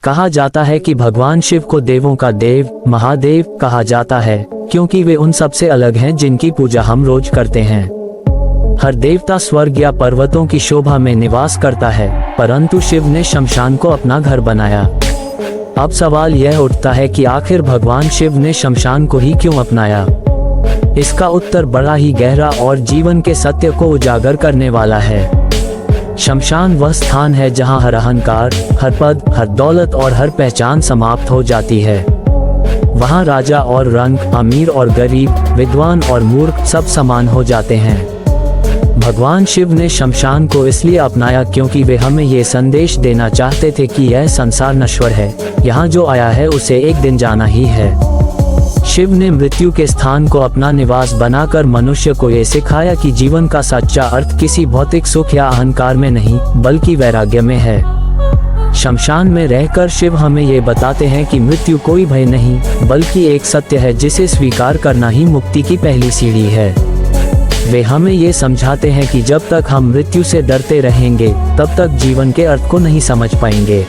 कहा जाता है कि भगवान शिव को देवों का देव महादेव कहा जाता है, क्योंकि वे उन सबसे अलग हैं जिनकी पूजा हम रोज करते हैं। हर देवता स्वर्ग या पर्वतों की शोभा में निवास करता है, परंतु शिव ने शमशान को अपना घर बनाया। अब सवाल यह उठता है कि आखिर भगवान शिव ने शमशान को ही क्यों अपनाया? इसका उत्तर बड़ा ही गहरा और जीवन के सत्य को उजागर करने वाला है। शमशान वह स्थान है जहां हर अहंकार, हर पद, हर दौलत और हर पहचान समाप्त हो जाती है। वहां राजा और रंक, अमीर और गरीब, विद्वान और मूर्ख सब समान हो जाते हैं। भगवान शिव ने शमशान को इसलिए अपनाया क्योंकि वे हमें ये संदेश देना चाहते थे कि यह संसार नश्वर है, यहाँ जो आया है उसे एक दिन जाना ही है। शिव ने मृत्यु के स्थान को अपना निवास बनाकर मनुष्य को ये सिखाया कि जीवन का सच्चा अर्थ किसी भौतिक सुख या अहंकार में नहीं, बल्कि वैराग्य में है। शमशान में रहकर शिव हमें ये बताते हैं कि मृत्यु कोई भय नहीं, बल्कि एक सत्य है जिसे स्वीकार करना ही मुक्ति की पहली सीढ़ी है। वे हमें ये समझाते हैं कि जब तक हम मृत्यु से डरते रहेंगे, तब तक जीवन के अर्थ को नहीं समझ पाएंगे।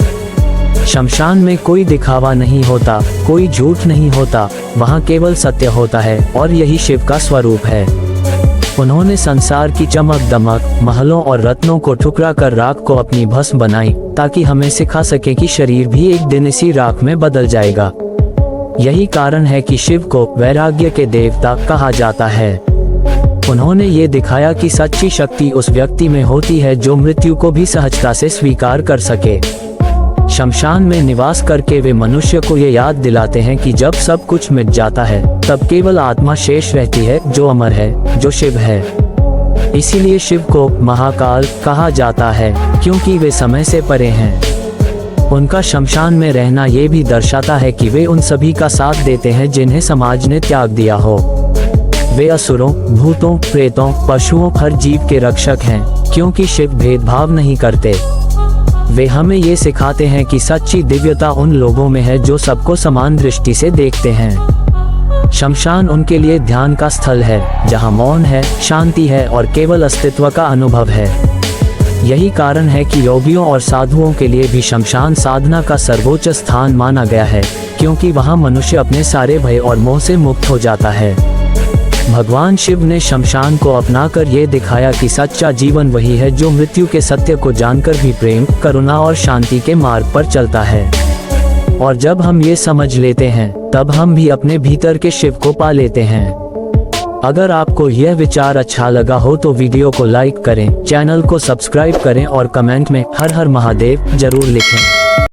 शमशान में कोई दिखावा नहीं होता, कोई झूठ नहीं होता, वहाँ केवल सत्य होता है और यही शिव का स्वरूप है। उन्होंने संसार की चमक दमक, महलों और रत्नों को ठुकरा कर राख को अपनी भस्म बनाई, ताकि हमें सिखा सके कि शरीर भी एक दिन इसी राख में बदल जाएगा। यही कारण है कि शिव को वैराग्य के देवता कहा जाता है। उन्होंने ये दिखाया कि सच्ची शक्ति उस व्यक्ति में होती है जो मृत्यु को भी सहजता से स्वीकार कर सके। शमशान में निवास करके वे मनुष्य को ये याद दिलाते हैं कि जब सब कुछ मिट जाता है, तब केवल आत्मा शेष रहती है जो अमर है, जो शिव है। इसीलिए शिव को महाकाल कहा जाता है, क्योंकि वे समय से परे हैं। उनका शमशान में रहना ये भी दर्शाता है कि वे उन सभी का साथ देते हैं जिन्हें समाज ने त्याग दिया हो। वे असुरों, भूतों, प्रेतों, पशुओं, हर जीव के रक्षक हैं, क्योंकि शिव भेदभाव नहीं करते। वे हमें ये सिखाते हैं कि सच्ची दिव्यता उन लोगों में है जो सबको समान दृष्टि से देखते हैं। शमशान उनके लिए ध्यान का स्थल है, जहां मौन है, शांति है और केवल अस्तित्व का अनुभव है। यही कारण है कि योगियों और साधुओं के लिए भी शमशान साधना का सर्वोच्च स्थान माना गया है, क्योंकि वहां मनुष्य अपने सारे भय और मोह से मुक्त हो जाता है। भगवान शिव ने शमशान को अपनाकर ये दिखाया कि सच्चा जीवन वही है जो मृत्यु के सत्य को जानकर भी प्रेम, करुणा और शांति के मार्ग पर चलता है। और जब हम ये समझ लेते हैं, तब हम भी अपने भीतर के शिव को पा लेते हैं। अगर आपको यह विचार अच्छा लगा हो तो वीडियो को लाइक करें, चैनल को सब्सक्राइब करें और कमेंट में हर हर महादेव जरूर लिखें।